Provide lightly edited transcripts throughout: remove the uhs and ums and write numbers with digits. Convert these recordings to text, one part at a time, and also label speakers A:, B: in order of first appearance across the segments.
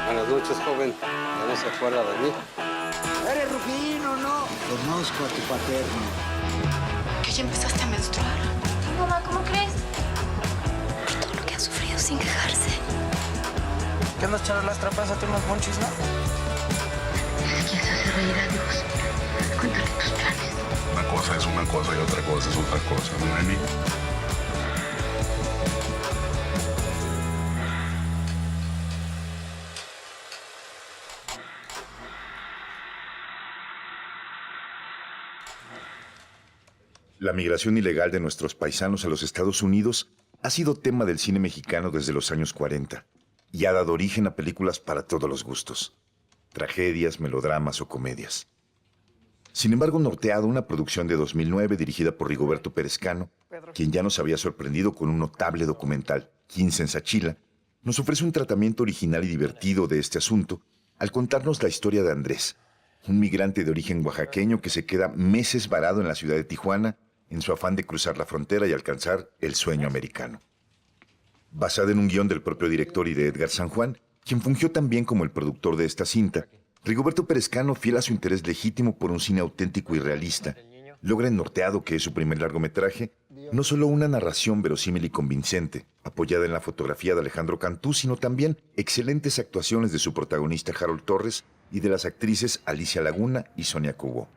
A: Buenas noches, joven. ¿Ya no se acuerda de mí?
B: ¿Eres Rufino, no? Conozco a tu paterno.
C: ¿Que ya empezaste a menstruar?
D: Mamá, ¿cómo crees?
C: Por todo lo que ha sufrido sin quejarse.
E: ¿Qué andas echando las trampas a unos monchis, no?
C: ¿Quieres hacer reír a Dios? Cuéntale tus planes.
F: Una cosa es una cosa y otra cosa es otra cosa, ¿no, Emi? La migración ilegal de nuestros paisanos a los Estados Unidos ha sido tema del cine mexicano desde los años 40 y ha dado origen a películas para todos los gustos, tragedias, melodramas o comedias. Sin embargo, Norteado, una producción de 2009 dirigida por Rigoberto Perezcano, quien ya nos había sorprendido con un notable documental, 15 en Sachila, nos ofrece un tratamiento original y divertido de este asunto al contarnos la historia de Andrés, un migrante de origen oaxaqueño que se queda meses varado en la ciudad de Tijuana en su afán de cruzar la frontera y alcanzar el sueño americano. Basada en un guión del propio director y de Edgar San Juan, quien fungió también como el productor de esta cinta, Rigoberto Perezcano, fiel a su interés legítimo por un cine auténtico y realista, logra en Norteado, que es su primer largometraje, no solo una narración verosímil y convincente, apoyada en la fotografía de Alejandro Cantú, sino también excelentes actuaciones de su protagonista Harold Torres y de las actrices Alicia Laguna y Sonia Cubo.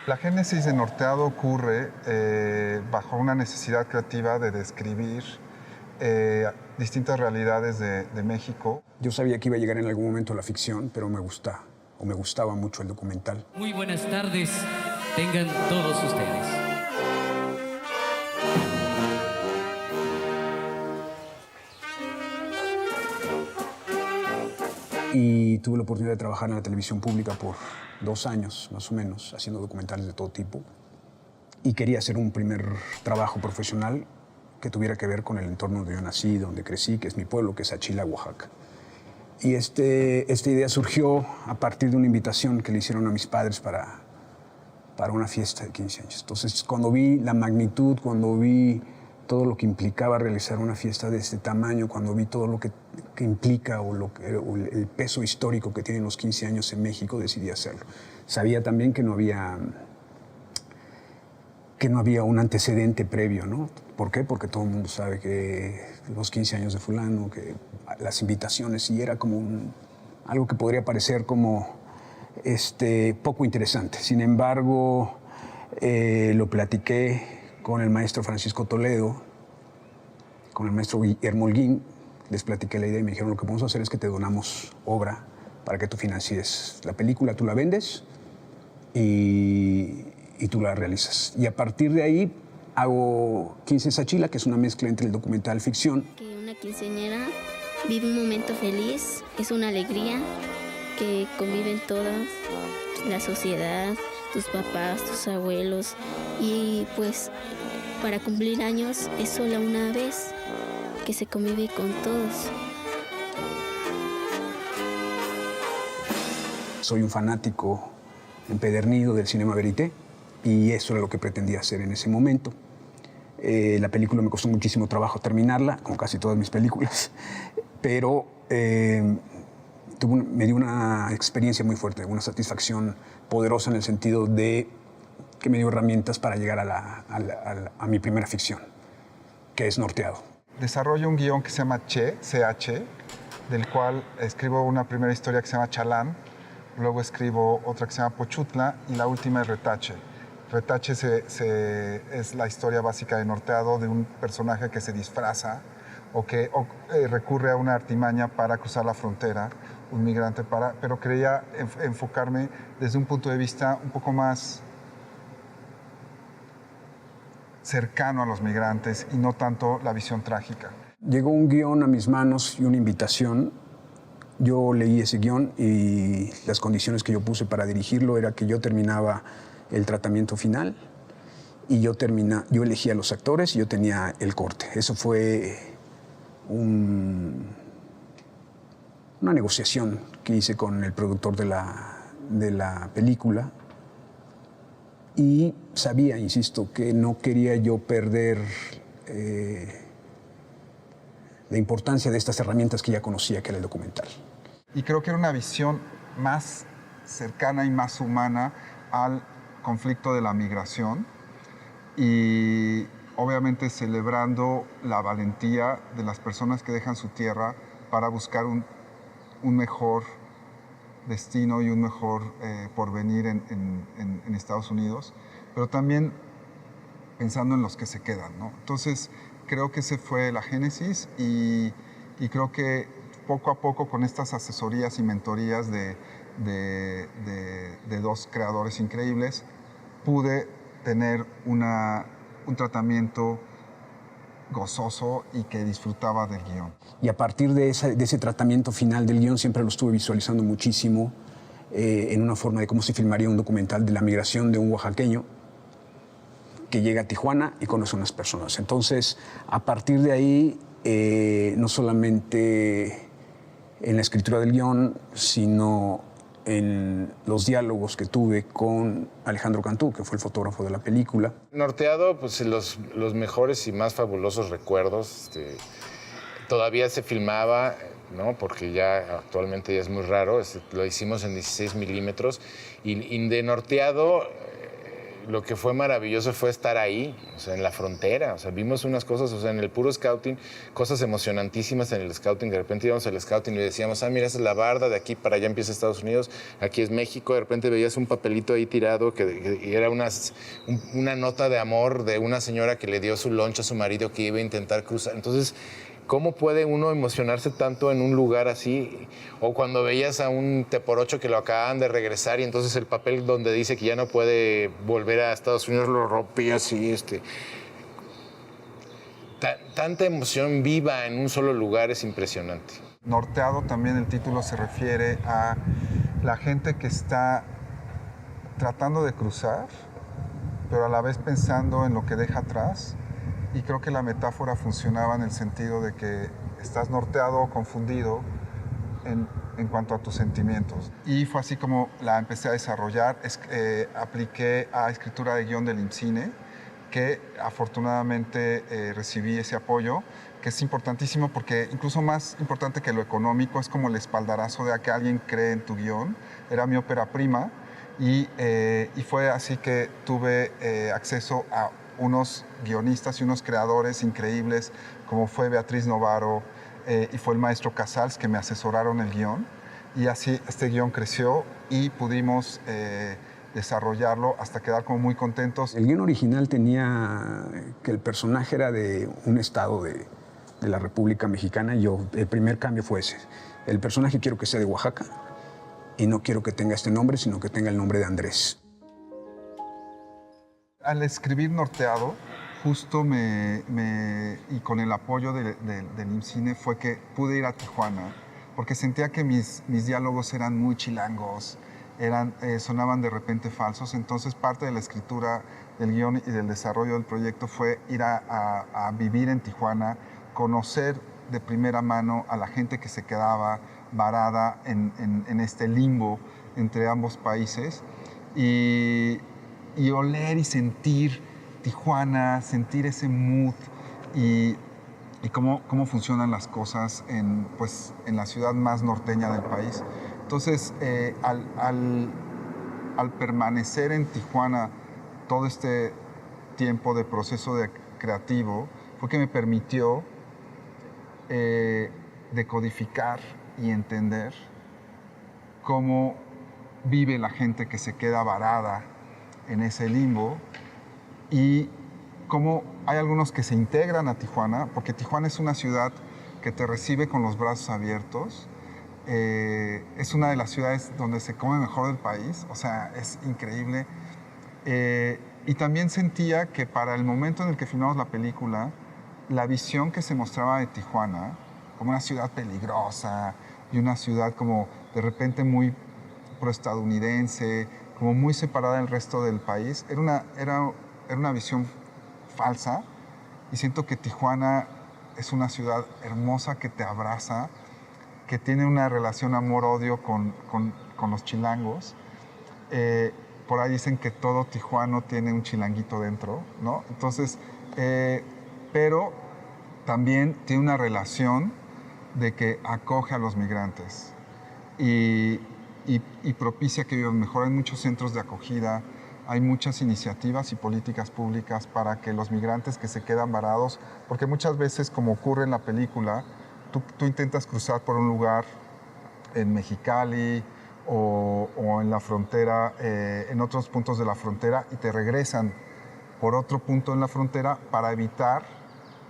G: La génesis de Norteado ocurre bajo una necesidad creativa de describir distintas realidades de México.
H: Yo sabía que iba a llegar en algún momento a la ficción, pero me gustaba mucho el documental.
I: Muy buenas tardes, tengan todos ustedes.
H: Y tuve la oportunidad de trabajar en la televisión pública por 2 años, más o menos, haciendo documentales de todo tipo. Y quería hacer un primer trabajo profesional que tuviera que ver con el entorno donde yo nací, donde crecí, que es mi pueblo, que es Achila, Oaxaca. Y esta idea surgió a partir de una invitación que le hicieron a mis padres para una fiesta de 15 años. Entonces, cuando vi la magnitud, cuando vi todo lo que implicaba realizar una fiesta de este tamaño, cuando vi todo lo que implica o el peso histórico que tienen los 15 años en México, decidí hacerlo. Sabía también que no había un antecedente previo, ¿no? ¿Por qué? Porque todo el mundo sabe que los 15 años de fulano, que las invitaciones, y era como algo que podría parecer como poco interesante. Sin embargo, lo platiqué con el maestro Francisco Toledo, con el maestro Guillermo Holguín, les platiqué la idea y me dijeron, lo que vamos a hacer es que te donamos obra para que tú financies la película, tú la vendes y tú la realizas. Y a partir de ahí hago 15 en Sachila, que es una mezcla entre el documental y ficción.
D: Que una quinceañera vive un momento feliz, es una alegría que conviven todas, la sociedad, tus papás, tus abuelos, y pues para cumplir años es sola una vez que se convive con todos.
H: Soy un fanático empedernido del cinema verité y eso era lo que pretendía hacer en ese momento. La película me costó muchísimo trabajo terminarla, como casi todas mis películas, pero me dio una experiencia muy fuerte, una satisfacción poderosa en el sentido de que me dio herramientas para llegar a mi primera ficción, que es Norteado.
G: Desarrollo un guión que se llama CH, del cual escribo una primera historia que se llama Chalán, luego escribo otra que se llama Pochutla y la última es Retache. Retache es la historia básica de Norteado, de un personaje que se disfraza o que recurre a una artimaña para cruzar la frontera, un migrante pero quería enfocarme desde un punto de vista un poco más cercano a los migrantes y no tanto la visión trágica.
H: Llegó un guión a mis manos y una invitación. Yo leí ese guión y las condiciones que yo puse para dirigirlo era que yo terminaba el tratamiento final y yo elegía a los actores y yo tenía el corte. Eso fue una negociación que hice con el productor de la película y sabía, insisto, que no quería yo perder la importancia de estas herramientas que ya conocía, que era el documental.
G: Y creo que era una visión más cercana y más humana al conflicto de la migración y obviamente celebrando la valentía de las personas que dejan su tierra para buscar un mejor destino y un mejor porvenir en Estados Unidos, pero también pensando en los que se quedan, ¿no? Entonces, creo que ese fue la génesis y creo que poco a poco con estas asesorías y mentorías de dos creadores increíbles, pude tener un tratamiento gozoso y que disfrutaba del guión.
H: Y a partir de ese tratamiento final del guión siempre lo estuve visualizando muchísimo en una forma de cómo se filmaría un documental de la migración de un oaxaqueño que llega a Tijuana y conoce a unas personas. Entonces, a partir de ahí, no solamente en la escritura del guión, sino en los diálogos que tuve con Alejandro Cantú, que fue el fotógrafo de la película.
J: Norteado, pues los mejores y más fabulosos recuerdos. Todavía se filmaba, ¿no? Porque ya actualmente ya es muy raro. Lo hicimos en 16 milímetros. Y de Norteado, lo que fue maravilloso fue estar ahí, o sea, en la frontera. O sea, vimos unas cosas, o sea, en el puro scouting, cosas emocionantísimas en el scouting. De repente íbamos al scouting y decíamos, mira, esa es la barda, de aquí para allá empieza Estados Unidos, aquí es México. De repente veías un papelito ahí tirado y era una nota de amor de una señora que le dio su lunch a su marido que iba a intentar cruzar. Entonces, ¿cómo puede uno emocionarse tanto en un lugar así? O cuando veías a un teporocho que lo acaban de regresar y entonces el papel donde dice que ya no puede volver a Estados Unidos lo rompía así. Tanta emoción viva en un solo lugar es impresionante.
G: Norteado también el título se refiere a la gente que está tratando de cruzar, pero a la vez pensando en lo que deja atrás. Y creo que la metáfora funcionaba en el sentido de que estás norteado o confundido en cuanto a tus sentimientos. Y fue así como la empecé a desarrollar. Apliqué a escritura de guión del IMCINE, que afortunadamente recibí ese apoyo, que es importantísimo porque incluso más importante que lo económico es como el espaldarazo de que alguien cree en tu guión. Era mi ópera prima y fue así que tuve acceso a unos guionistas y unos creadores increíbles, como fue Beatriz Novaro y fue el maestro Casals, que me asesoraron el guión. Y así este guión creció y pudimos desarrollarlo hasta quedar como muy contentos.
H: El guión original tenía que el personaje era de un estado de la República Mexicana. El primer cambio fue ese. El personaje quiero que sea de Oaxaca y no quiero que tenga este nombre, sino que tenga el nombre de Andrés.
G: Al escribir Norteado, justo y con el apoyo del IMCINE fue que pude ir a Tijuana, porque sentía que mis diálogos eran muy chilangos, sonaban de repente falsos. Entonces parte de la escritura del guión y del desarrollo del proyecto fue ir a vivir en Tijuana, conocer de primera mano a la gente que se quedaba varada en este limbo entre ambos países y oler y sentir Tijuana, sentir ese mood y cómo funcionan las cosas en la ciudad más norteña del país. Entonces, al permanecer en Tijuana todo este tiempo de proceso creativo, fue que me permitió decodificar y entender cómo vive la gente que se queda varada en ese limbo y cómo hay algunos que se integran a Tijuana, porque Tijuana es una ciudad que te recibe con los brazos abiertos. Es una de las ciudades donde se come mejor del país, o sea, es increíble. Y también sentía que para el momento en el que filmamos la película, la visión que se mostraba de Tijuana, como una ciudad peligrosa y una ciudad como de repente muy proestadounidense, como muy separada del resto del país, era una visión falsa. Y siento que Tijuana es una ciudad hermosa que te abraza, que tiene una relación amor-odio con los chilangos. Por ahí dicen que todo tijuano tiene un chilanguito dentro, ¿no? Entonces, pero también tiene una relación de que acoge a los migrantes y propicia que vivan mejor. Hay muchos centros de acogida, hay muchas iniciativas y políticas públicas para que los migrantes que se quedan varados, porque muchas veces, como ocurre en la película, tú intentas cruzar por un lugar en Mexicali o en la frontera, en otros puntos de la frontera, y te regresan por otro punto en la frontera para evitar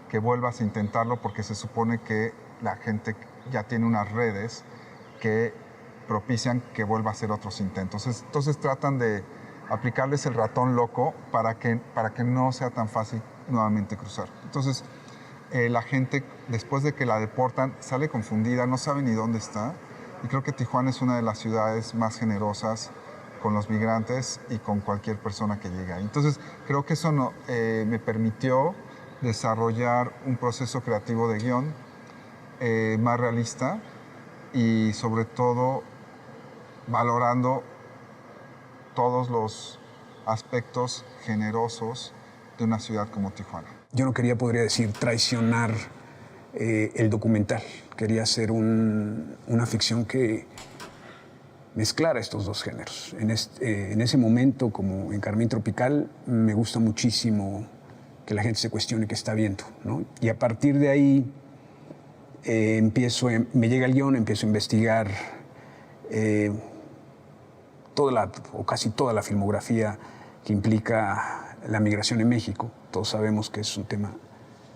G: que vuelvas a intentarlo, porque se supone que la gente ya tiene unas redes que propician que vuelva a hacer otros intentos. Entonces tratan de aplicarles el ratón loco para que no sea tan fácil nuevamente cruzar. Entonces la gente, después de que la deportan, sale confundida, no sabe ni dónde está, y creo que Tijuana es una de las ciudades más generosas con los migrantes y con cualquier persona que llegue ahí. Entonces creo que eso me permitió desarrollar un proceso creativo de guión más realista y sobre todo valorando todos los aspectos generosos de una ciudad como Tijuana.
H: Yo no quería, podría decir, traicionar el documental. Quería hacer una ficción que mezclara estos dos géneros. En ese momento, como en Carmín Tropical, me gusta muchísimo que la gente se cuestione qué está viendo, ¿no? Y a partir de ahí me llega el guión, empiezo a investigar casi toda la filmografía que implica la migración en México. Todos sabemos que es un tema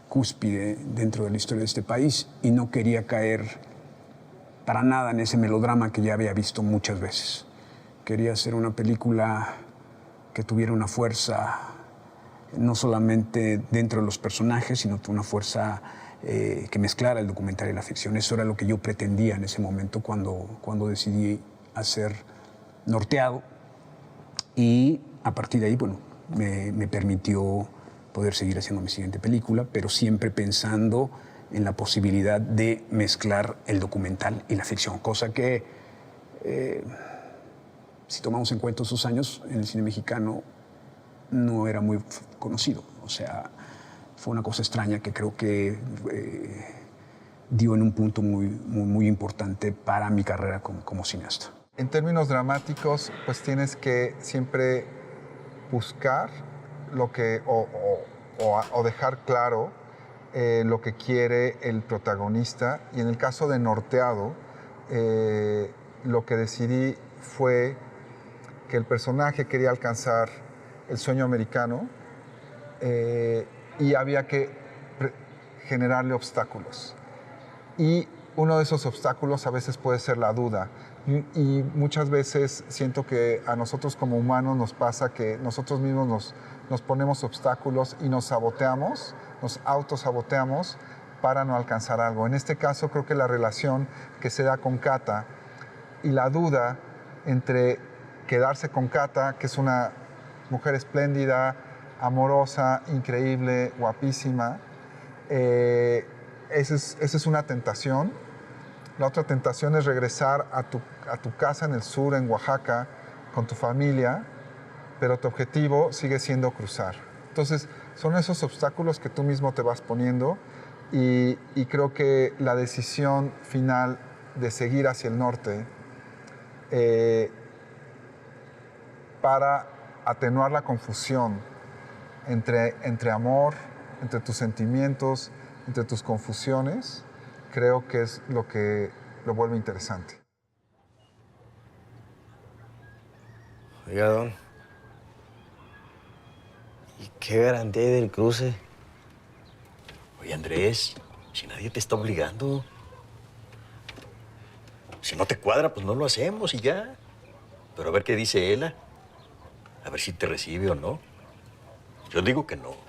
H: cúspide dentro de la historia de este país y no quería caer para nada en ese melodrama que ya había visto muchas veces. Quería hacer una película que tuviera una fuerza no solamente dentro de los personajes, sino una fuerza que mezclara el documental y la ficción. Eso era lo que yo pretendía en ese momento cuando decidí hacer Norteado. Y a partir de ahí, bueno, me permitió poder seguir haciendo mi siguiente película, pero siempre pensando en la posibilidad de mezclar el documental y la ficción, cosa que, si tomamos en cuenta esos años, en el cine mexicano no era muy conocido. O sea, fue una cosa extraña que creo que dio en un punto muy importante para mi carrera como cineasta.
G: En términos dramáticos, pues tienes que siempre buscar lo que, o dejar claro lo que quiere el protagonista. Y en el caso de Norteado, lo que decidí fue que el personaje quería alcanzar el sueño americano y había que generarle obstáculos. Y uno de esos obstáculos a veces puede ser la duda. Y muchas veces siento que a nosotros como humanos nos pasa que nosotros mismos nos ponemos obstáculos y nos saboteamos, nos autosaboteamos para no alcanzar algo. En este caso creo que la relación que se da con Cata y la duda entre quedarse con Cata, que es una mujer espléndida, amorosa, increíble, guapísima, esa es una tentación. La otra tentación es regresar a tu casa en el sur, en Oaxaca, con tu familia, pero tu objetivo sigue siendo cruzar. Entonces, son esos obstáculos que tú mismo te vas poniendo y creo que la decisión final de seguir hacia el norte para atenuar la confusión entre amor, entre tus sentimientos, entre tus confusiones, creo que es lo que lo vuelve interesante.
B: Oiga, don, ¿y qué garantía hay del cruce?
K: Oye, Andrés, si nadie te está obligando. Si no te cuadra, pues no lo hacemos y ya. Pero a ver qué dice Ela. A ver si te recibe o no. Yo digo que no.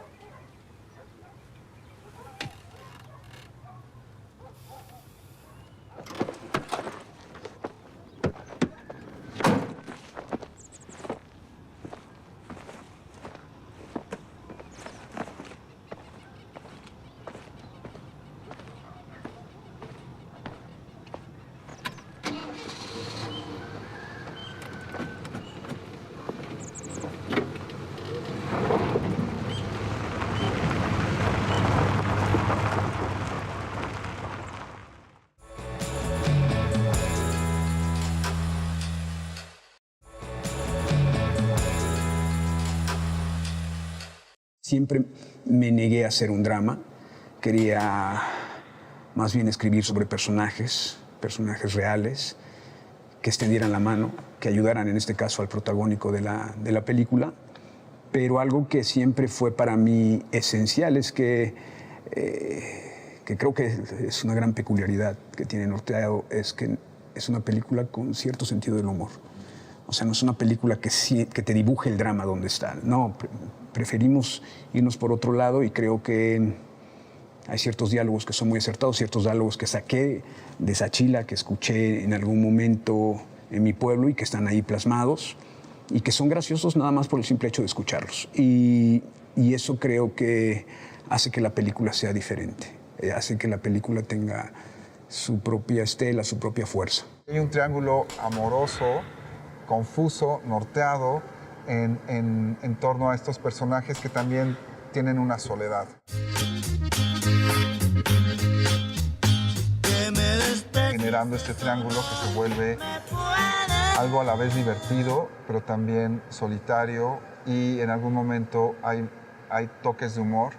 H: Siempre me negué a hacer un drama. Quería más bien escribir sobre personajes reales, que extendieran la mano, que ayudaran en este caso al protagónico de la película. Pero algo que siempre fue para mí esencial es que creo que es una gran peculiaridad que tiene Norteado, es que es una película con cierto sentido del humor. O sea, no es una película que te dibuje el drama donde está. No, preferimos irnos por otro lado y creo que hay ciertos diálogos que son muy acertados, ciertos diálogos que saqué de Sachila, que escuché en algún momento en mi pueblo y que están ahí plasmados y que son graciosos nada más por el simple hecho de escucharlos. Y eso creo que hace que la película sea diferente, hace que la película tenga su propia estela, su propia fuerza.
G: Hay un triángulo amoroso, confuso, norteado, en torno a estos personajes que también tienen una soledad. Generando este triángulo que se vuelve algo a la vez divertido, pero también solitario, y en algún momento hay toques de humor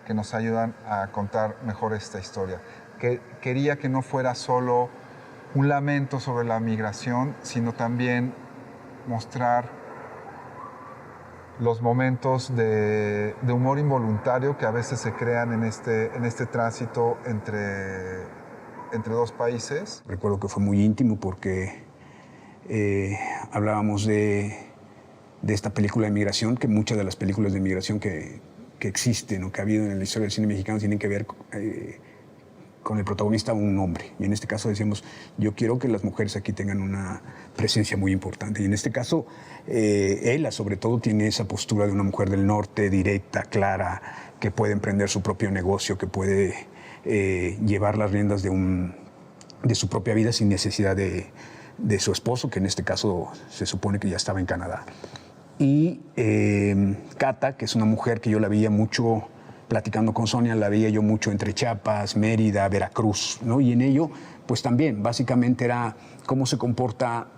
G: que nos ayudan a contar mejor esta historia. Quería que no fuera solo un lamento sobre la migración, sino también mostrar los momentos de humor involuntario que a veces se crean en este tránsito entre dos países.
H: Recuerdo que fue muy íntimo porque hablábamos de esta película de migración, que muchas de las películas de migración que existen o que ha habido en la historia del cine mexicano tienen que ver con el protagonista un hombre. Y en este caso decíamos, yo quiero que las mujeres aquí tengan una presencia muy importante. Y en este caso, ella sobre todo tiene esa postura de una mujer del norte, directa, clara, que puede emprender su propio negocio, que puede llevar las riendas de su propia vida sin necesidad de su esposo, que en este caso se supone que ya estaba en Canadá. Y Cata, que es una mujer que yo la veía mucho platicando con Sonia, la veía yo mucho entre Chiapas, Mérida, Veracruz, ¿no? Y en ello, pues también, básicamente era cómo se comporta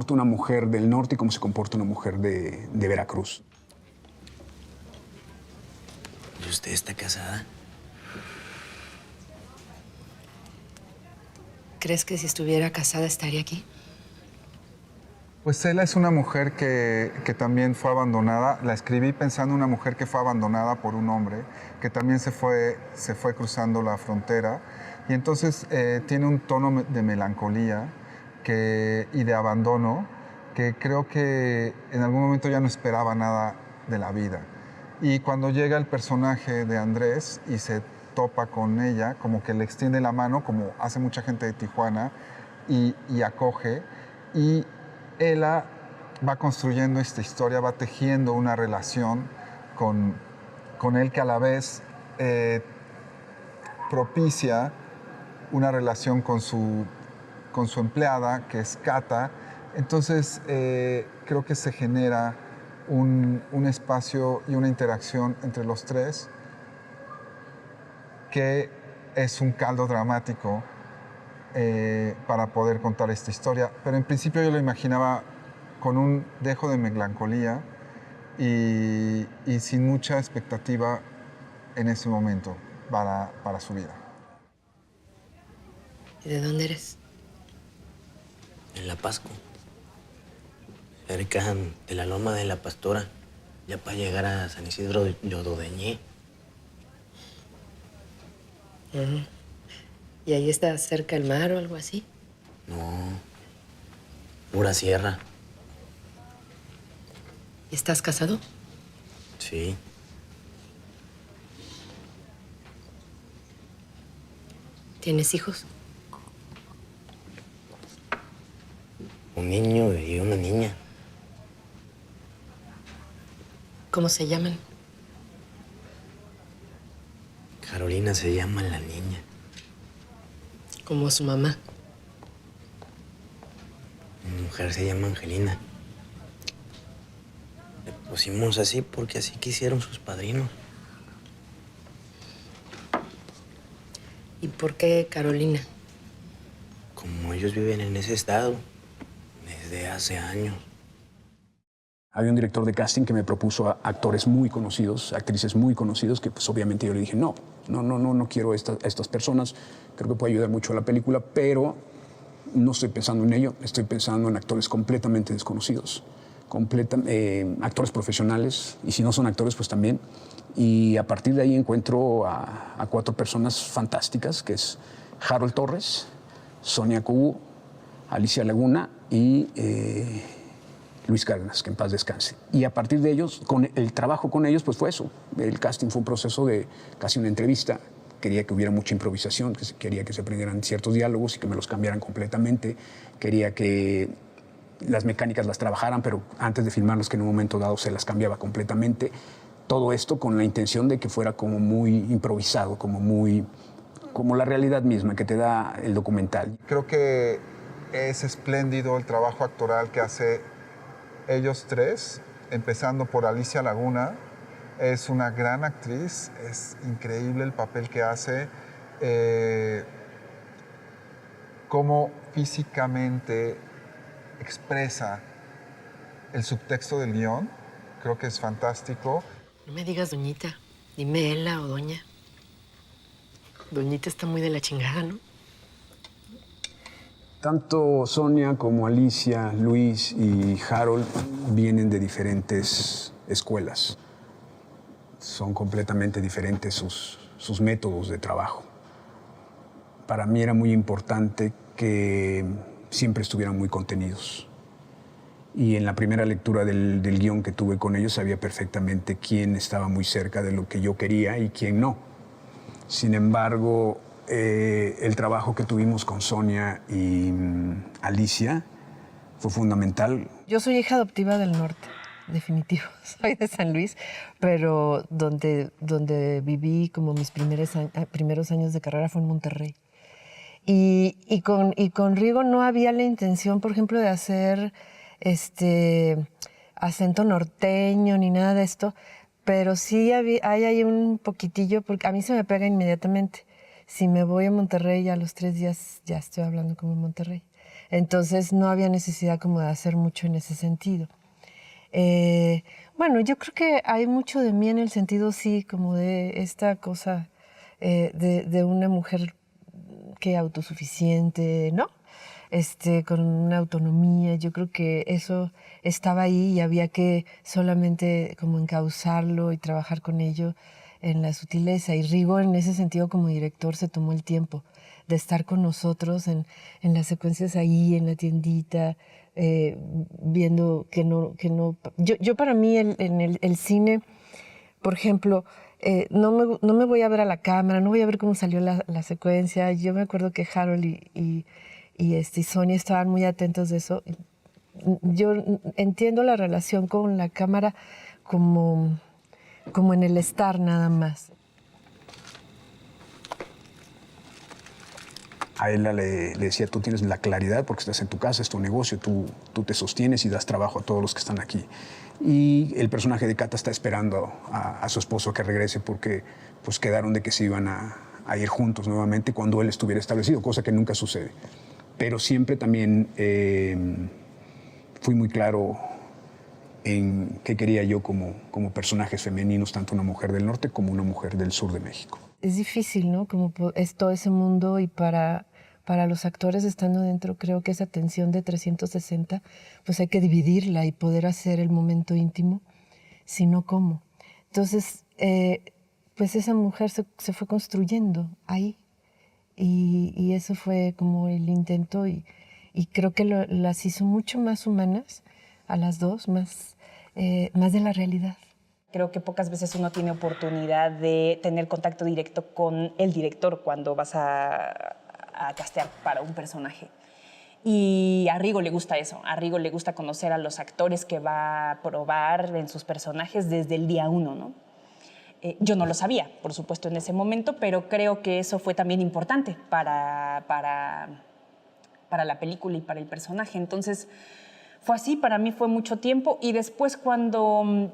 H: una mujer del norte y cómo se comporta una mujer de Veracruz.
L: ¿Y usted está casada?
C: ¿Crees que si estuviera casada estaría aquí?
G: Pues Ela es una mujer que también fue abandonada. La escribí pensando en una mujer que fue abandonada por un hombre, que también se fue cruzando la frontera. Y entonces tiene un tono de melancolía y de abandono que creo que en algún momento ya no esperaba nada de la vida. Y cuando llega el personaje de Andrés y se topa con ella, como que le extiende la mano, como hace mucha gente de Tijuana, y acoge. Y Ela va construyendo esta historia, va tejiendo una relación con él que a la vez propicia una relación con su empleada, que es Cata. Entonces, creo que se genera un espacio y una interacción entre los tres que es un caldo dramático para poder contar esta historia. Pero en principio yo lo imaginaba con un dejo de melancolía y sin mucha expectativa en ese momento para su vida.
C: ¿Y de dónde eres?
L: En La Pascua. Cerca de la Loma de la Pastora, ya para llegar a San Isidro de Yododeñé.
C: ¿Y ahí está cerca el mar o algo así?
L: No, pura sierra.
C: ¿Y estás casado?
L: Sí.
C: ¿Tienes hijos?
L: Un niño y una niña.
C: ¿Cómo se llaman?
L: Carolina se llama la niña.
C: Como su mamá.
L: Mi mujer se llama Angelina. Le pusimos así porque así quisieron sus padrinos.
C: ¿Y por qué Carolina?
L: Como ellos viven en ese estado desde hace años.
H: Había un director de casting que me propuso a actores muy conocidos, actrices muy conocidos, que pues obviamente yo le dije, no quiero a estas personas, creo que puede ayudar mucho a la película, pero no estoy pensando en ello, estoy pensando en actores completamente desconocidos, actores profesionales, y si no son actores, pues también. Y a partir de ahí encuentro a 4 personas fantásticas, que es Harold Torres, Sonia Cubo, Alicia Laguna y Luis Cárdenas, que en paz descanse. Y a partir de ellos, con el trabajo con ellos, pues fue eso. El casting fue un proceso de casi una entrevista. Quería que hubiera mucha improvisación, quería que se aprendieran ciertos diálogos y que me los cambiaran completamente. Quería que las mecánicas las trabajaran, pero antes de filmarlos, que en un momento dado se las cambiaba completamente. Todo esto con la intención de que fuera como muy improvisado, como la realidad misma que te da el documental.
G: Creo que es espléndido el trabajo actoral que hace ellos 3, empezando por Alicia Laguna. Es una gran actriz, es increíble el papel que hace, cómo físicamente expresa el subtexto del guión. Creo que es fantástico.
C: No me digas doñita, dime Ela o doña. Doñita está muy de la chingada, ¿no?
H: Tanto Sonia como Alicia, Luis y Harold vienen de diferentes escuelas. Son completamente diferentes sus métodos de trabajo. Para mí era muy importante que siempre estuvieran muy contenidos. Y en la primera lectura del guión que tuve con ellos sabía perfectamente quién estaba muy cerca de lo que yo quería y quién no. Sin embargo, el trabajo que tuvimos con Sonia y Alicia fue fundamental.
C: Yo soy hija adoptiva del norte, definitivo. Soy de San Luis, pero donde viví como mis primeros años de carrera fue en Monterrey. Y con Rigo no había la intención, por ejemplo, de hacer acento norteño ni nada de esto, pero sí hay ahí un poquitillo, porque a mí se me pega inmediatamente. Si me voy a Monterrey, a los 3 días ya estoy hablando como en Monterrey. Entonces no había necesidad como de hacer mucho en ese sentido. Bueno, yo creo que hay mucho de mí en el sentido, sí, como de esta cosa de una mujer que autosuficiente, ¿no? Con una autonomía. Yo creo que eso estaba ahí y había que solamente como encauzarlo y trabajar con ello en la sutileza. Y Rigo, en ese sentido, como director, se tomó el tiempo de estar con nosotros en las secuencias ahí, en la tiendita, viendo que no... Yo para mí, el cine, por ejemplo, no me voy a ver a la cámara, no voy a ver cómo salió la secuencia. Yo me acuerdo que Harold y Sonia estaban muy atentos de eso. Yo entiendo la relación con la cámara como en el estar nada más.
H: A ella le decía, tú tienes la claridad porque estás en tu casa, es tu negocio, tú te sostienes y das trabajo a todos los que están aquí. Y el personaje de Cata está esperando a su esposo que regrese porque pues quedaron de que se iban a ir juntos nuevamente cuando él estuviera establecido, cosa que nunca sucede. Pero siempre también fui muy claro en qué quería yo como personajes femeninos, tanto una mujer del norte como una mujer del sur de México.
C: Es difícil, ¿no? Como es todo ese mundo y para los actores estando dentro, creo que esa tensión de 360, pues hay que dividirla y poder hacer el momento íntimo, si no, ¿cómo? Entonces, pues esa mujer se fue construyendo ahí y eso fue como el intento y creo que las hizo mucho más humanas a las dos, más de la realidad.
M: Creo que pocas veces uno tiene oportunidad de tener contacto directo con el director cuando vas a castear para un personaje. Y a Rigo le gusta eso. A Rigo le gusta conocer a los actores que va a probar en sus personajes desde el día 1, ¿no? Yo no lo sabía, por supuesto, en ese momento, pero creo que eso fue también importante para la película y para el personaje. Entonces, fue así, para mí fue mucho tiempo. Y después, cuando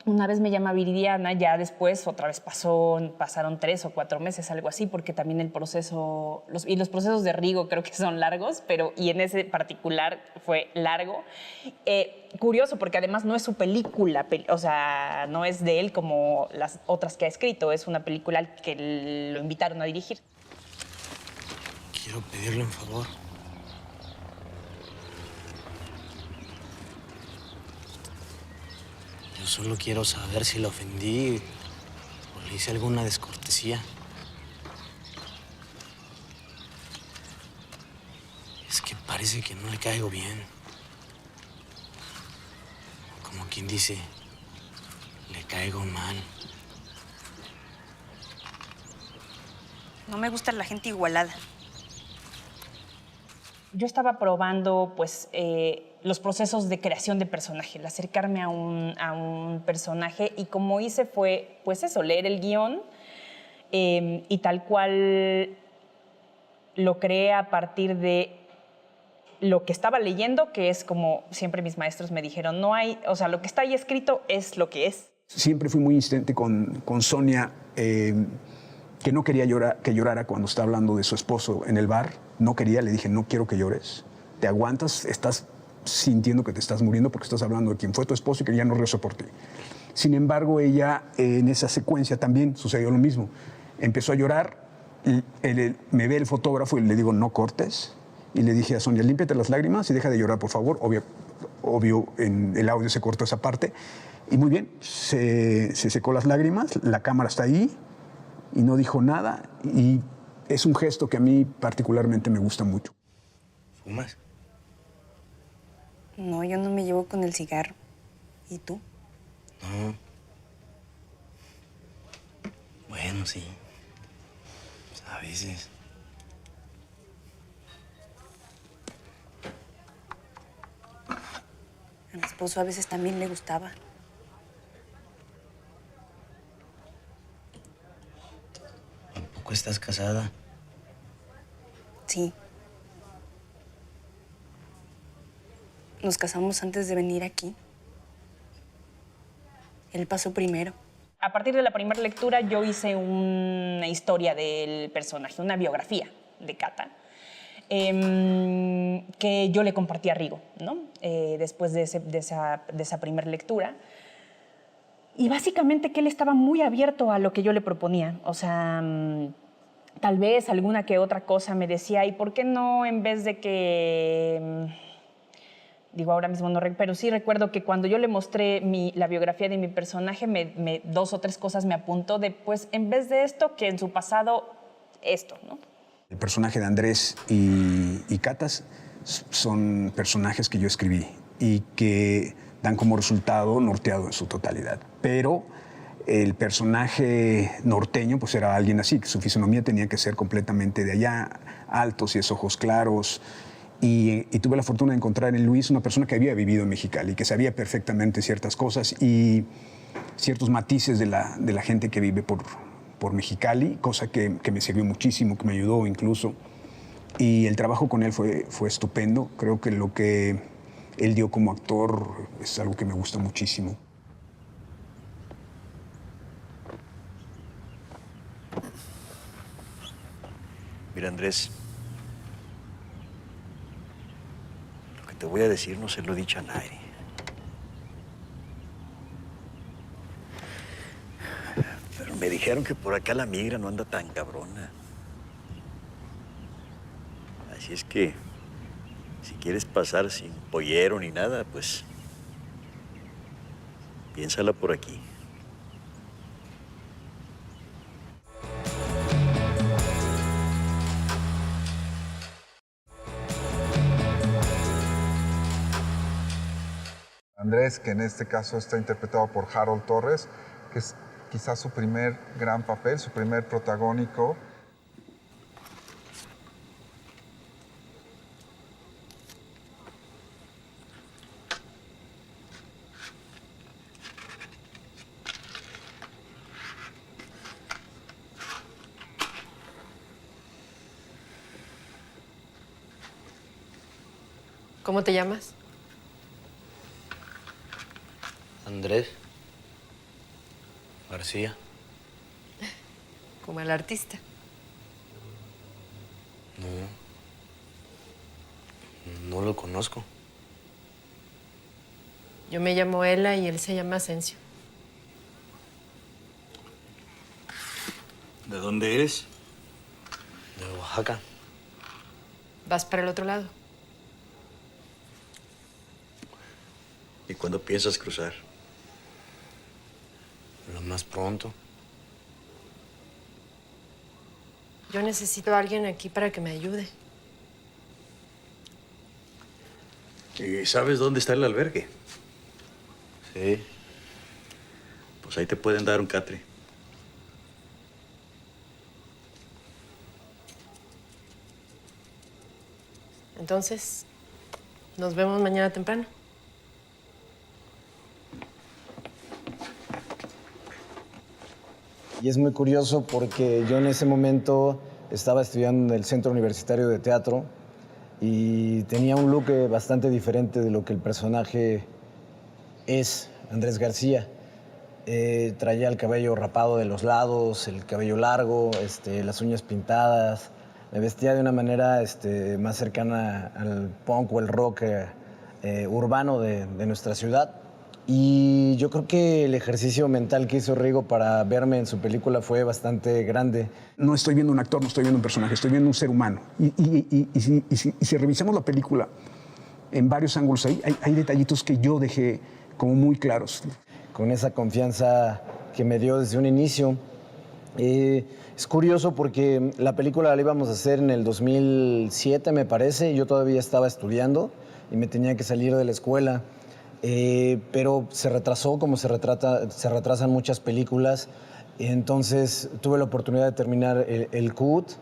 M: Una vez me llama Viridiana, ya después otra vez pasaron 3 o 4 meses, algo así, porque también el proceso, los procesos de Rigo creo que son largos, y en ese particular fue largo. Curioso, porque además no es su película, o sea, no es de él como las otras que ha escrito, es una película que lo invitaron a dirigir.
L: Quiero pedirle un favor. Yo solo quiero saber si la ofendí o le hice alguna descortesía. Es que parece que no le caigo bien. Como quien dice, le caigo mal.
N: No me gusta la gente igualada.
M: Yo estaba probando, pues, los procesos de creación de personaje, el acercarme a un personaje, y como hice fue, pues eso, leer el guión y tal cual lo creé a partir de lo que estaba leyendo, que es como siempre mis maestros me dijeron, no hay, o sea, lo que está ahí escrito es lo que es.
H: Siempre fui muy insistente con Sonia, que no quería que llorara cuando está hablando de su esposo en el bar. No quería, le dije, no quiero que llores. Te aguantas, estás sintiendo que te estás muriendo porque estás hablando de quien fue tu esposo y que ya no rezó por ti. Sin embargo, ella en esa secuencia también sucedió lo mismo. Empezó a llorar, me ve el fotógrafo y le digo, no cortes. Y le dije a Sonia, límpiate las lágrimas y deja de llorar, por favor. Obvio, en el audio se cortó esa parte. Y muy bien, se secó las lágrimas, la cámara está ahí y no dijo nada. Y es un gesto que a mí particularmente me gusta mucho.
L: ¿Fumas?
N: No, yo no me llevo con el cigarro. ¿Y tú?
L: No. Bueno, sí. A veces.
N: A mi esposo a veces también le gustaba.
L: ¿Tampoco estás casada?
N: Sí. Nos casamos antes de venir aquí. Él pasó primero.
M: A partir de la primera lectura yo hice una historia del personaje, una biografía de Cata, que yo le compartí a Rigo, ¿no? Después de esa primera lectura. Y básicamente que él estaba muy abierto a lo que yo le proponía. O sea, tal vez alguna que otra cosa me decía, ¿y por qué no en vez de que... Digo, ahora mismo no, pero sí recuerdo que cuando yo le mostré la biografía de mi personaje, 2 o 3 cosas me apuntó de, pues, en vez de esto, que en su pasado, esto, ¿no?
H: El personaje de Andrés y Catas son personajes que yo escribí y que dan como resultado Norteado en su totalidad. Pero el personaje norteño pues era alguien así, que su fisonomía tenía que ser completamente de allá, altos y ojos claros. Y tuve la fortuna de encontrar en Luis una persona que había vivido en Mexicali, que sabía perfectamente ciertas cosas y ciertos matices de la gente que vive por Mexicali, cosa que me sirvió muchísimo, que me ayudó incluso. Y el trabajo con él fue estupendo. Creo que lo que él dio como actor es algo que me gusta muchísimo.
K: Mira, Andrés, lo que te voy a decir no se lo he dicho a nadie. Pero me dijeron que por acá la migra no anda tan cabrona. Así es que, si quieres pasar sin pollero ni nada, pues piénsala por aquí.
G: Andrés, que en este caso está interpretado por Harold Torres, que es quizás su primer gran papel, su primer protagónico.
C: ¿Cómo te llamas?
L: Andrés. García.
C: Como el artista.
L: No lo conozco.
C: Yo me llamo Ela y él se llama Asensio.
K: ¿De dónde eres?
L: De Oaxaca.
C: ¿Vas para el otro lado?
K: ¿Y cuándo piensas cruzar?
L: Lo más pronto.
C: Yo necesito a alguien aquí para que me ayude.
K: ¿Y sabes dónde está el albergue?
L: Sí.
K: Pues ahí te pueden dar un catre.
C: Entonces, nos vemos mañana temprano.
O: Y es muy curioso porque yo en ese momento estaba estudiando en el Centro Universitario de Teatro y tenía un look bastante diferente de lo que el personaje es, Andrés García. Traía el cabello rapado de los lados, el cabello largo, las uñas pintadas. Me vestía de una manera más cercana al punk o el rock urbano de nuestra ciudad. Y yo creo que el ejercicio mental que hizo Rigo para verme en su película fue bastante grande.
H: No estoy viendo un actor, no estoy viendo un personaje, estoy viendo un ser humano. Y si revisamos la película en varios ángulos, hay detallitos que yo dejé como muy claros.
O: Con esa confianza que me dio desde un inicio. Es curioso porque la película la íbamos a hacer en el 2007, me parece. Yo todavía estaba estudiando y me tenía que salir de la escuela. Pero se retrasó como se retrasan muchas películas. Entonces tuve la oportunidad de terminar el CUT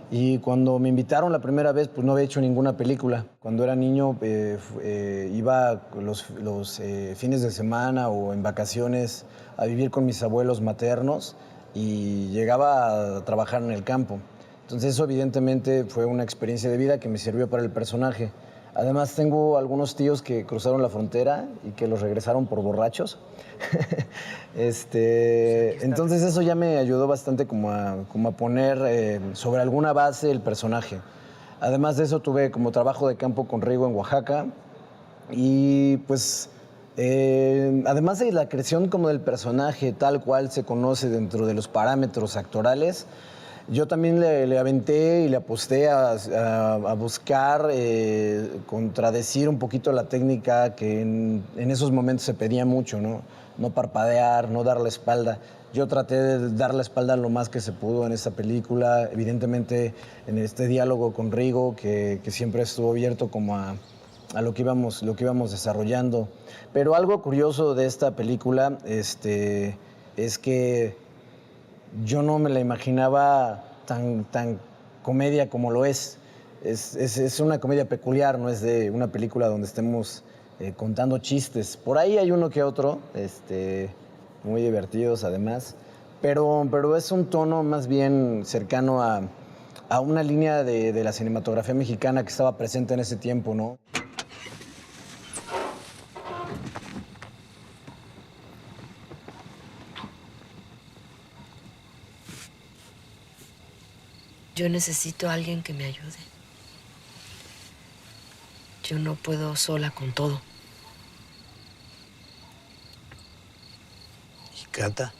O: y cuando me invitaron la primera vez, pues no había hecho ninguna película. Cuando era niño iba los fines de semana o en vacaciones a vivir con mis abuelos maternos y llegaba a trabajar en el campo. Entonces eso evidentemente fue una experiencia de vida que me sirvió para el personaje. Además, tengo algunos tíos que cruzaron la frontera y que los regresaron por borrachos. Entonces, eso ya me ayudó bastante como a poner sobre alguna base el personaje. Además de eso, tuve como trabajo de campo con Rigo en Oaxaca. Y pues, además de la creación como del personaje tal cual se conoce dentro de los parámetros actorales, yo también le aventé y le aposté a buscar contradecir un poquito la técnica que en esos momentos se pedía mucho, ¿no? No parpadear, no dar la espalda. Yo traté de dar la espalda lo más que se pudo en esta película, evidentemente en este diálogo con Rigo, que siempre estuvo abierto como a lo que íbamos desarrollando. Pero algo curioso de esta película es que yo no me la imaginaba tan comedia como lo es. Es una comedia peculiar, no es de una película donde estemos contando chistes. Por ahí hay uno que otro, muy divertidos además, pero es un tono más bien cercano a una línea de la cinematografía mexicana que estaba presente en ese tiempo, ¿no?
C: Yo necesito a alguien que me ayude. Yo no puedo sola con todo.
L: ¿Y Cata?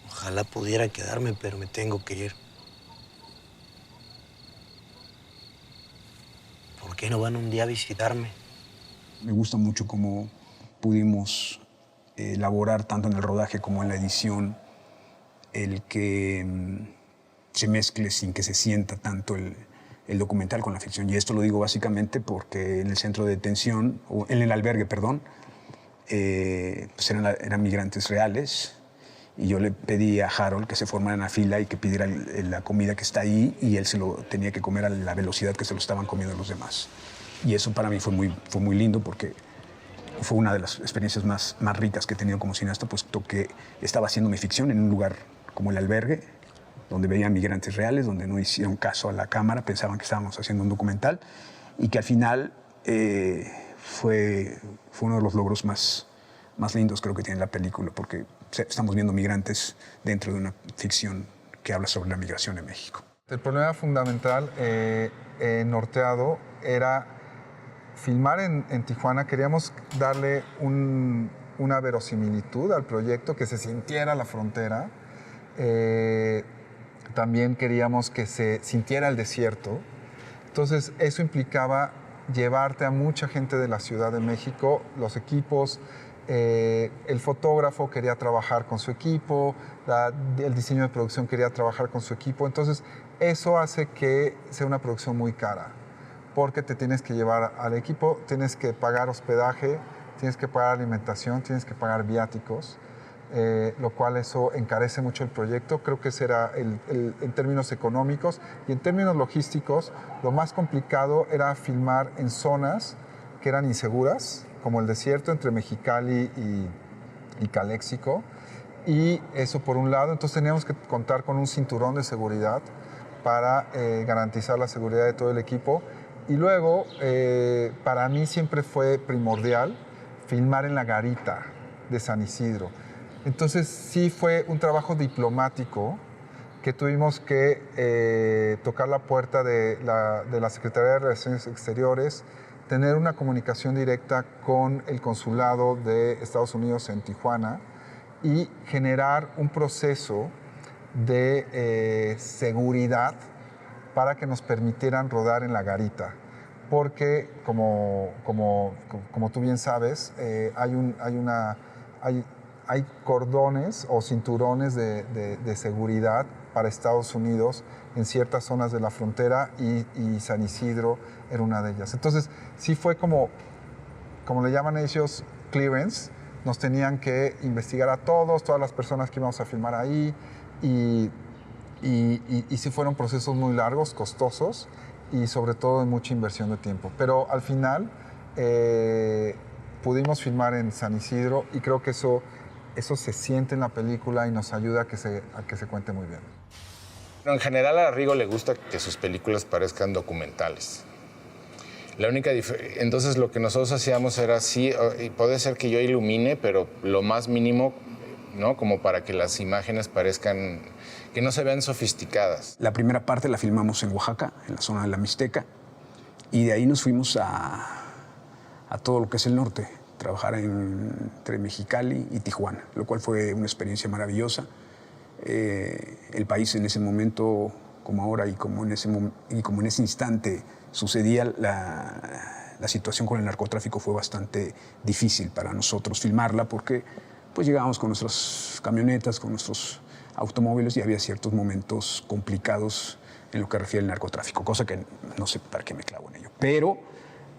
L: Ojalá pudiera quedarme, pero me tengo que ir. ¿Por qué no van un día a visitarme?
H: Me gusta mucho cómo pudimos elaborar tanto en el rodaje como en la edición el que se mezcle sin que se sienta tanto el documental con la ficción. Y esto lo digo básicamente porque en el centro de detención, o en el albergue, perdón, pues eran migrantes reales. Y yo le pedí a Harold que se formara en la fila y que pidiera la comida que está ahí y él se lo tenía que comer a la velocidad que se lo estaban comiendo los demás. Y eso para mí fue muy lindo porque fue una de las experiencias más ricas que he tenido como cineasta, puesto que estaba haciendo mi ficción en un lugar como el albergue, donde veían migrantes reales, donde no hicieron caso a la cámara, pensaban que estábamos haciendo un documental y que al final fue uno de los logros más lindos creo que tiene la película, porque estamos viendo migrantes dentro de una ficción que habla sobre la migración en México.
G: El problema fundamental en Norteado era filmar en Tijuana. Queríamos darle una verosimilitud al proyecto, que se sintiera la frontera. También queríamos que se sintiera el desierto. Entonces eso implicaba llevarte a mucha gente de la Ciudad de México, los equipos. El fotógrafo quería trabajar con su equipo, el diseño de producción quería trabajar con su equipo. Entonces eso hace que sea una producción muy cara, porque te tienes que llevar al equipo, tienes que pagar hospedaje, tienes que pagar alimentación, tienes que pagar viáticos, lo cual eso encarece mucho el proyecto. Creo que ese era en términos económicos, y en términos logísticos lo más complicado era filmar en zonas que eran inseguras, como el desierto entre Mexicali y Caléxico, y eso por un lado. Entonces teníamos que contar con un cinturón de seguridad para garantizar la seguridad de todo el equipo. Y luego, para mí siempre fue primordial filmar en la garita de San Isidro. Entonces sí fue un trabajo diplomático que tuvimos que tocar la puerta de la Secretaría de Relaciones Exteriores, tener una comunicación directa con el consulado de Estados Unidos en Tijuana y generar un proceso de seguridad para que nos permitieran rodar en la garita. Porque, como tú bien sabes, hay cordones o cinturones de seguridad para Estados Unidos en ciertas zonas de la frontera, y San Isidro era una de ellas. Entonces, sí fue como le llaman ellos, clearance. Nos tenían que investigar a todas las personas que íbamos a filmar ahí, y sí fueron procesos muy largos, costosos, y sobre todo de mucha inversión de tiempo. Pero al final pudimos filmar en San Isidro, y creo que eso se siente en la película y nos ayuda a que se cuente muy bien.
J: En general a Rigo le gusta que sus películas parezcan documentales. La única entonces lo que nosotros hacíamos era sí, y puede ser que yo ilumine, pero lo más mínimo, ¿no? Como para que las imágenes parezcan, que no se vean sofisticadas.
H: La primera parte la filmamos en Oaxaca, en la zona de la Mixteca, y de ahí nos fuimos a todo lo que es el norte, trabajar entre Mexicali y Tijuana, lo cual fue una experiencia maravillosa. El país en ese momento, como ahora y como en ese instante sucedía, la situación con el narcotráfico fue bastante difícil para nosotros filmarla, porque pues llegábamos con nuestras camionetas, con nuestros automóviles, y había ciertos momentos complicados en lo que refiere al narcotráfico, cosa que no sé para qué me clavo en ello. Pero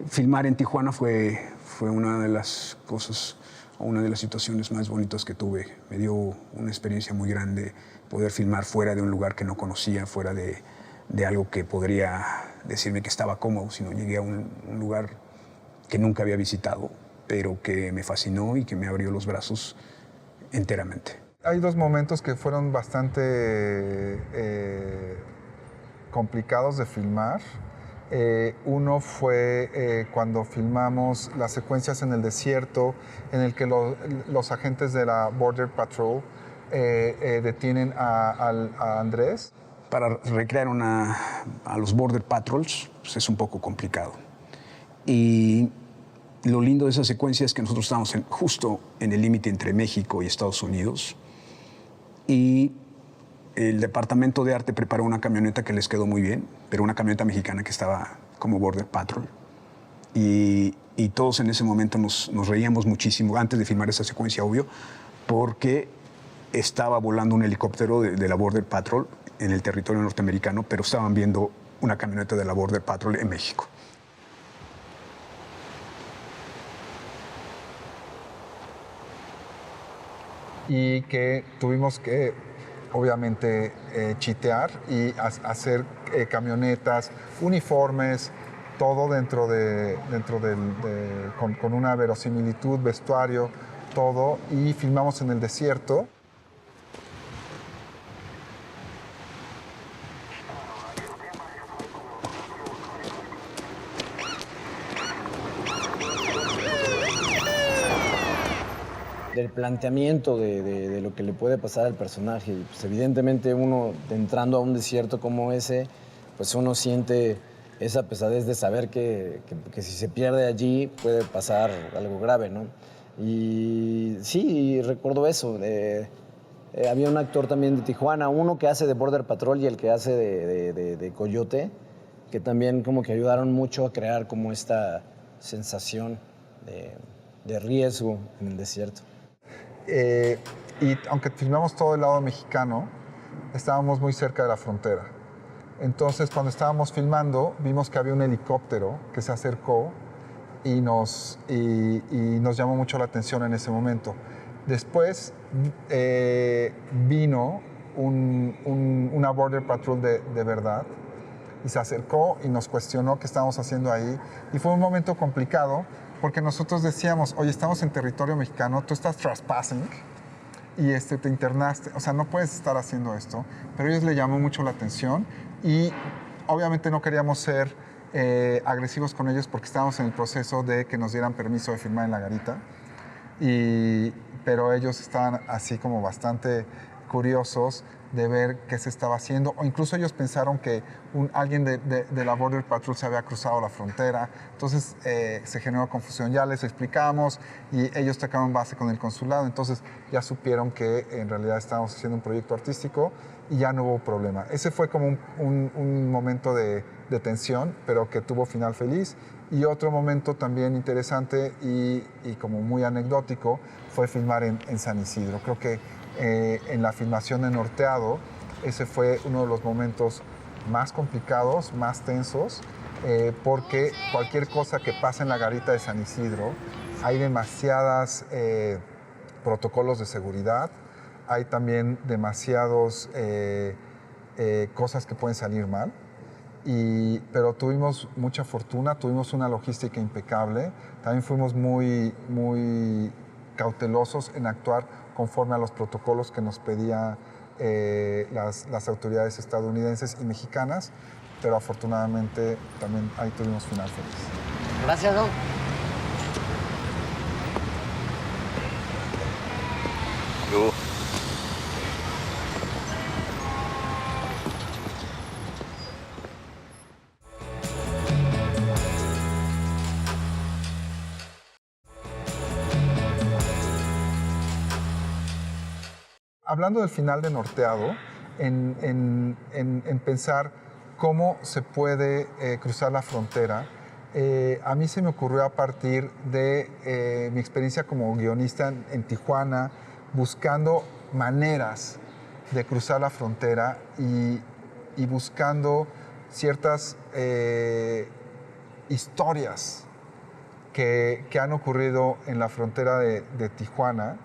H: filmar en Tijuana fue una de las cosas, o una de las situaciones más bonitas que tuve. Me dio una experiencia muy grande poder filmar fuera de un lugar que no conocía, fuera de algo que podría decirme que estaba cómodo, sino llegué a un lugar que nunca había visitado, pero que me fascinó y que me abrió los brazos enteramente.
G: Hay dos momentos que fueron bastante complicados de filmar. Uno fue cuando filmamos las secuencias en el desierto, en el que los agentes de la Border Patrol detienen a Andrés.
H: Para recrear a los Border Patrols pues es un poco complicado. Y lo lindo de esa secuencia es que nosotros estábamos justo en el límite entre México y Estados Unidos, y el departamento de arte preparó una camioneta que les quedó muy bien, pero una camioneta mexicana que estaba como Border Patrol. Y todos en ese momento nos reíamos muchísimo, antes de filmar esa secuencia, obvio, porque estaba volando un helicóptero de la Border Patrol en el territorio norteamericano, pero estaban viendo una camioneta de la Border Patrol en México.
G: Y que tuvimos que, obviamente, chitear y hacer camionetas, uniformes, todo con una verosimilitud, vestuario, todo, y filmamos en el desierto.
O: del planteamiento de lo que le puede pasar al personaje. Y pues evidentemente uno entrando a un desierto como ese, pues uno siente esa pesadez de saber que si se pierde allí puede pasar algo grave, ¿no? Y sí, recuerdo eso. Había un actor también de Tijuana, uno que hace de Border Patrol y el que hace de Coyote, que también como que ayudaron mucho a crear como esta sensación de riesgo en el desierto.
G: Y aunque filmamos todo el lado mexicano, estábamos muy cerca de la frontera. Entonces, cuando estábamos filmando, vimos que había un helicóptero que se acercó y nos llamó mucho la atención en ese momento. Después vino una Border Patrol de verdad y se acercó y nos cuestionó qué estábamos haciendo ahí. Y fue un momento complicado porque nosotros decíamos, oye, estamos en territorio mexicano, tú estás trespassing y te internaste, o sea, no puedes estar haciendo esto. Pero a ellos le llamó mucho la atención y obviamente no queríamos ser agresivos con ellos porque estábamos en el proceso de que nos dieran permiso de filmar en la garita. Pero ellos estaban así como bastante curiosos de ver qué se estaba haciendo, o incluso ellos pensaron que alguien de la Border Patrol se había cruzado la frontera. Entonces se generó confusión. Ya les explicamos y ellos tocaron base con el consulado, entonces ya supieron que en realidad estábamos haciendo un proyecto artístico y ya no hubo problema. Ese fue como un momento de tensión, pero que tuvo final feliz. Y otro momento también interesante y como muy anecdótico fue filmar en San Isidro. Creo que en la filmación de Norteado, ese fue uno de los momentos más complicados, más tensos, porque cualquier cosa que pasa en la garita de San Isidro, hay demasiadas protocolos de seguridad, hay también demasiados cosas que pueden salir mal. Pero tuvimos mucha fortuna, tuvimos una logística impecable, también fuimos muy cautelosos en actuar conforme a los protocolos que nos pedían las autoridades estadounidenses y mexicanas, pero afortunadamente también ahí tuvimos final feliz.
B: Gracias, Don.
G: Hablando del final de Norteado, en pensar cómo se puede cruzar la frontera, a mí se me ocurrió a partir de mi experiencia como guionista en Tijuana, buscando maneras de cruzar la frontera y buscando ciertas historias que han ocurrido en la frontera de Tijuana.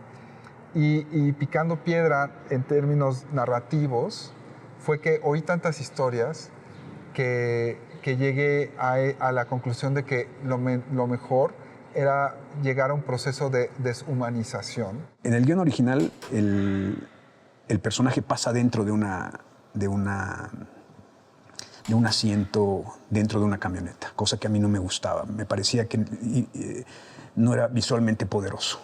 G: Y picando piedra en términos narrativos, fue que oí tantas historias que llegué a la conclusión de que lo mejor era llegar a un proceso de deshumanización.
H: En el guión original, el personaje pasa dentro de un asiento dentro de una camioneta, cosa que a mí no me gustaba. Me parecía que no era visualmente poderoso.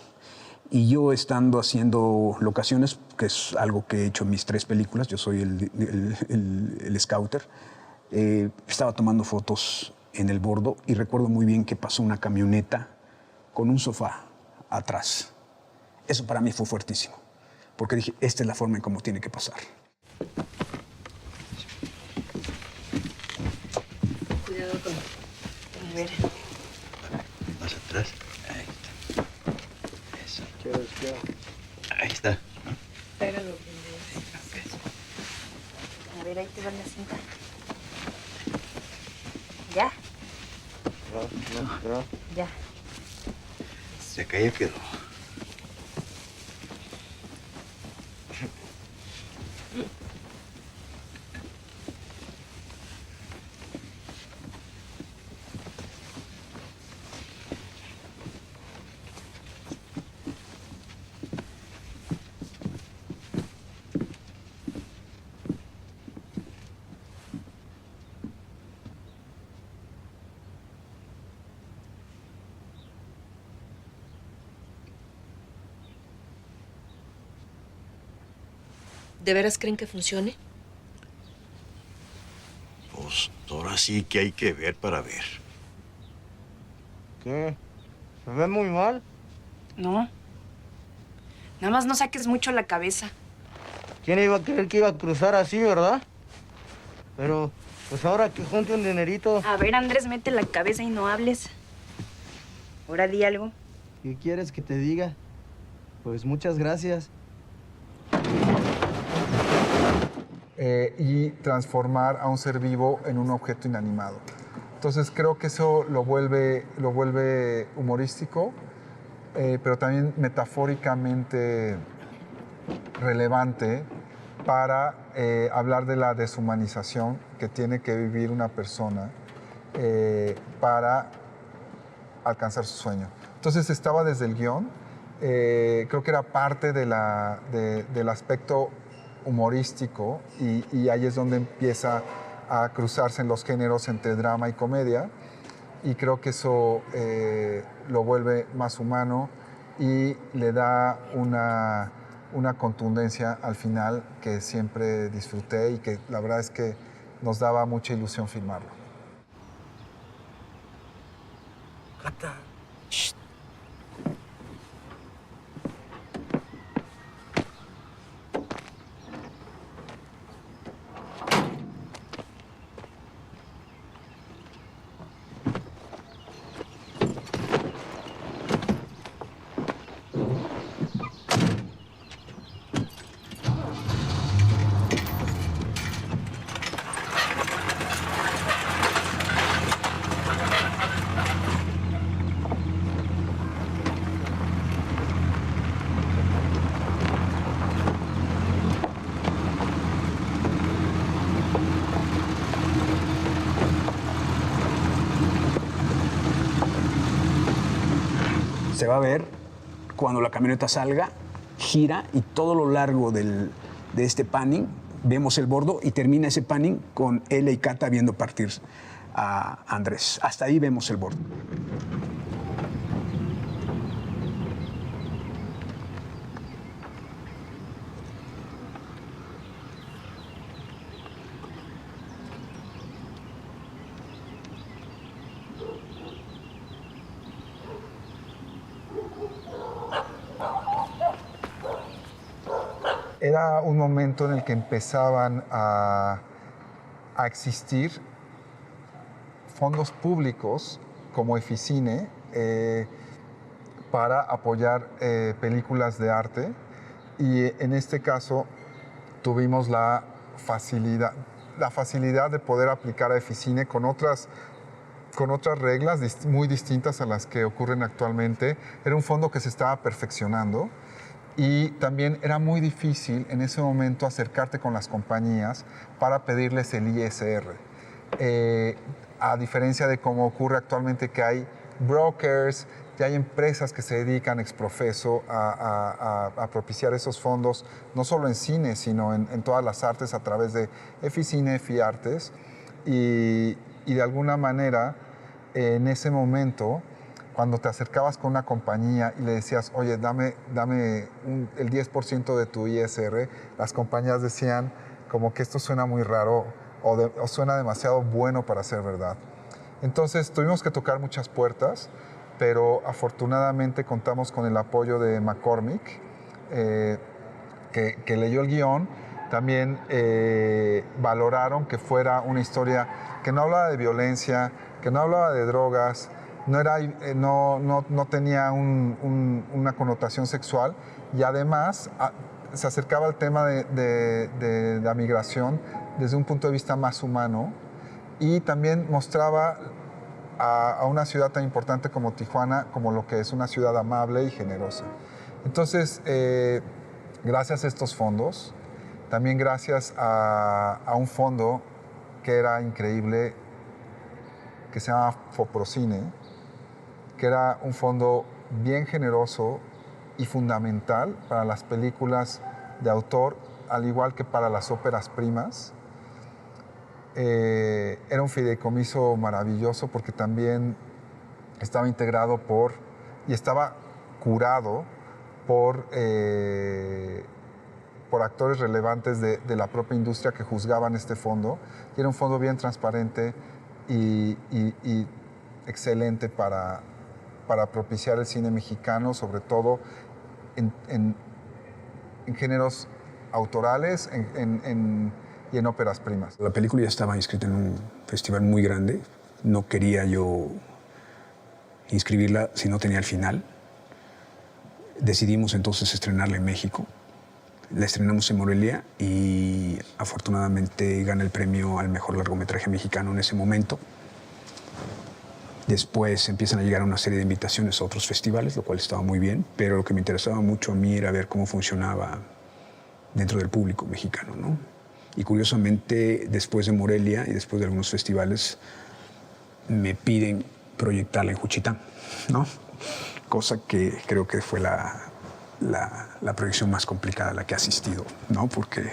H: Y yo estando haciendo locaciones, que es algo que he hecho en mis 3 películas, yo soy el scouter, estaba tomando fotos en el bordo y recuerdo muy bien que pasó una camioneta con un sofá atrás. Eso para mí fue fuertísimo, porque dije, esta es la forma en cómo tiene que pasar.
N: Cuidado con... A ver.
K: Más atrás. Ahí está.
N: Pégalo primero. A ver, ahí te va la cinta. ¿Ya?
K: No.
N: Ya.
K: Se cayó, quedó.
P: ¿De veras creen que funcione?
K: Pues ahora sí que hay que ver para ver.
E: ¿Qué? ¿Me ve muy mal?
N: No. Nada más no saques mucho la cabeza.
E: ¿Quién iba a creer que iba a cruzar así, verdad? Pero, pues ahora que junte un dinerito...
N: A ver, Andrés, mete la cabeza y no hables. Ahora di algo.
E: ¿Qué quieres que te diga? Pues muchas gracias.
G: Y transformar a un ser vivo en un objeto inanimado. Entonces creo que eso lo vuelve humorístico, pero también metafóricamente relevante para hablar de la deshumanización que tiene que vivir una persona para alcanzar su sueño. Entonces estaba desde el guión, creo que era parte del aspecto humorístico y ahí es donde empieza a cruzarse en los géneros entre drama y comedia y creo que eso lo vuelve más humano y le da una contundencia al final que siempre disfruté y que la verdad es que nos daba mucha ilusión filmarlo.
K: Cata. Shh.
H: Se va a ver cuando la camioneta salga, gira y todo lo largo de este panning vemos el bordo y termina ese panning con L y Cata viendo partir a Andrés. Hasta ahí vemos el bordo.
G: Era un momento en el que empezaban a existir fondos públicos como Eficine para apoyar películas de arte y en este caso tuvimos la facilidad de poder aplicar a Eficine con otras reglas muy distintas a las que ocurren actualmente. Era un fondo que se estaba perfeccionando. Y también era muy difícil en ese momento acercarte con las compañías para pedirles el ISR. A diferencia de cómo ocurre actualmente que hay brokers, ya hay empresas que se dedican ex profeso a propiciar esos fondos, no solo en cine, sino en todas las artes a través de Eficine, Fiartes. Y de alguna manera, en ese momento, cuando te acercabas con una compañía y le decías, oye, dame el 10% de tu ISR, las compañías decían como que esto suena muy raro o suena demasiado bueno para ser verdad. Entonces tuvimos que tocar muchas puertas, pero afortunadamente contamos con el apoyo de McCormick, que leyó el guión. También valoraron que fuera una historia que no hablaba de violencia, que no hablaba de drogas, no tenía una connotación sexual y además se acercaba al tema de la migración desde un punto de vista más humano y también mostraba a una ciudad tan importante como Tijuana como lo que es una ciudad amable y generosa. Entonces, gracias a estos fondos, también gracias a un fondo que era increíble, que se llama Foprocine, que era un fondo bien generoso y fundamental para las películas de autor, al igual que para las óperas primas. Era un fideicomiso maravilloso porque también estaba integrado y estaba curado por por actores relevantes de la propia industria que juzgaban este fondo. Y era un fondo bien transparente y excelente para propiciar el cine mexicano, sobre todo en géneros autorales y en óperas primas.
H: La película ya estaba inscrita en un festival muy grande. No quería yo inscribirla si no tenía el final. Decidimos entonces estrenarla en México. La estrenamos en Morelia y afortunadamente gana el premio al mejor largometraje mexicano en ese momento. Después empiezan a llegar una serie de invitaciones a otros festivales, lo cual estaba muy bien, pero lo que me interesaba mucho a mí era ver cómo funcionaba dentro del público mexicano, ¿no? Y curiosamente, después de Morelia y después de algunos festivales, me piden proyectarla en Juchitán, ¿no? Cosa que creo que fue la proyección más complicada a la que he asistido, ¿no? Porque,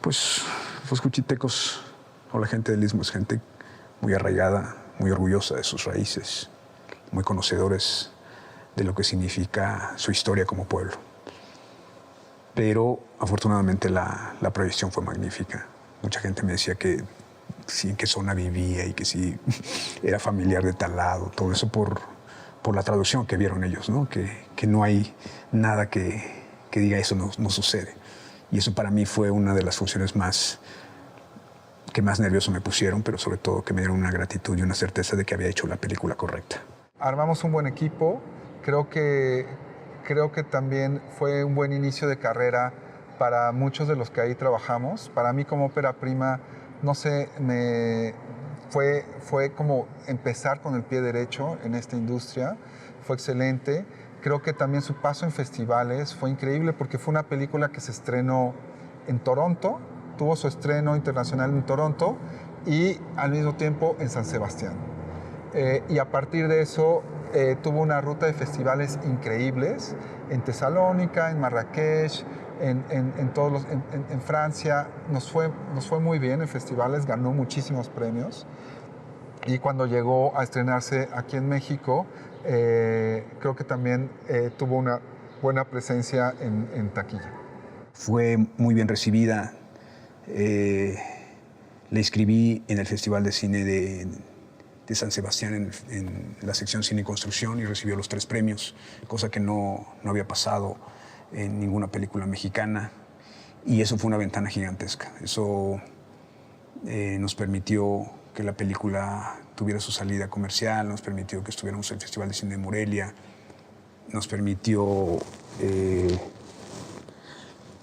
H: pues, los juchitecos o la gente del Istmo es gente muy arraigada, muy orgullosa de sus raíces, muy conocedores de lo que significa su historia como pueblo. Pero afortunadamente la proyección fue magnífica. Mucha gente me decía que sí, en qué zona vivía y que sí era familiar de tal lado, todo eso por la traducción que vieron ellos, ¿no? Que no hay nada que diga eso no sucede. Y eso para mí fue una de las funciones que más nervioso me pusieron, pero sobre todo que me dieron una gratitud y una certeza de que había hecho la película correcta.
G: Armamos un buen equipo. Creo que también fue un buen inicio de carrera para muchos de los que ahí trabajamos. Para mí como ópera prima, no sé, fue como empezar con el pie derecho en esta industria. Fue excelente. Creo que también su paso en festivales fue increíble porque fue una película que se estrenó en Toronto, tuvo su estreno internacional en Toronto y al mismo tiempo en San Sebastián. Y a partir de eso tuvo una ruta de festivales increíbles en Tesalónica, en Marrakech, en Francia. Nos fue muy bien en festivales, ganó muchísimos premios. Y cuando llegó a estrenarse aquí en México, creo que también tuvo una buena presencia en taquilla.
H: Fue muy bien recibida. La inscribí en el Festival de Cine de San Sebastián en la sección Cine y Construcción y recibió los 3 premios, cosa que no había pasado en ninguna película mexicana. Y eso fue una ventana gigantesca. Eso nos permitió que la película tuviera su salida comercial, nos permitió que estuviéramos en el Festival de Cine de Morelia, nos permitió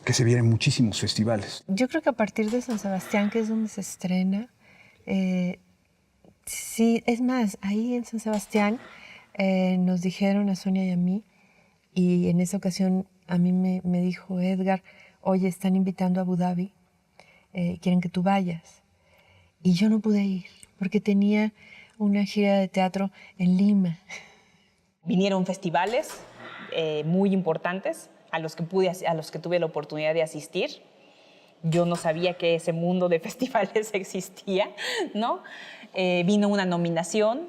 H: que se viera en muchísimos festivales.
C: Yo creo que a partir de San Sebastián, que es donde se estrena, sí, es más, ahí en San Sebastián nos dijeron a Sonia y a mí, y en esa ocasión a mí me dijo Edgar, oye, están invitando a Abu Dhabi, quieren que tú vayas. Y yo no pude ir, porque tenía una gira de teatro en Lima.
M: Vinieron festivales muy importantes a los que tuve la oportunidad de asistir. Yo no sabía que ese mundo de festivales existía, ¿no? Vino una nominación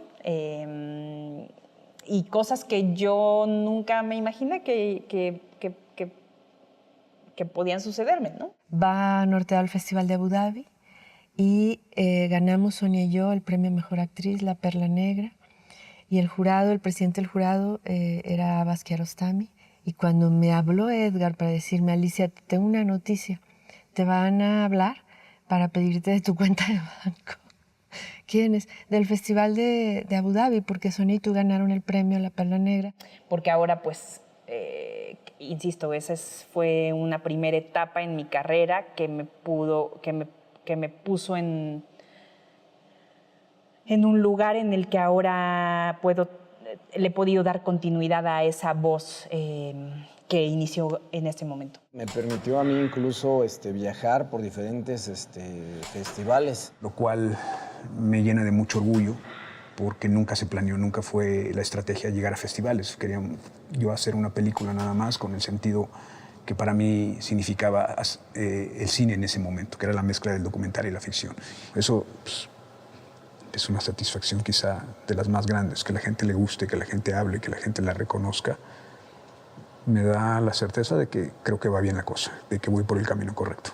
M: y cosas que yo nunca me imaginé que podían sucederme, ¿no?
C: Va a nortear al Festival de Abu Dhabi y ganamos Sonia y yo el premio a Mejor Actriz, La Perla Negra. Y el presidente del jurado era Abbas Kiarostami. Y cuando me habló Edgar para decirme, Alicia, tengo una noticia, te van a hablar para pedirte de tu cuenta de banco. ¿Quién es? Del Festival de Abu Dhabi, porque Sonia y tú ganaron el premio a La Perla Negra.
M: Porque ahora, pues, insisto, esa fue una primera etapa en mi carrera que me puso en un lugar en el que ahora le he podido dar continuidad a esa voz que inició en este momento.
O: Me permitió a mí incluso viajar por diferentes festivales.
H: Lo cual me llena de mucho orgullo porque nunca se planeó, nunca fue la estrategia llegar a festivales. Quería yo hacer una película nada más con el sentido que para mí significaba el cine en ese momento, que era la mezcla del documental y la ficción. Eso pues, es una satisfacción quizá de las más grandes, que la gente le guste, que la gente hable, que la gente la reconozca. me da la certeza de que creo que va bien la cosa, de que voy por el camino correcto.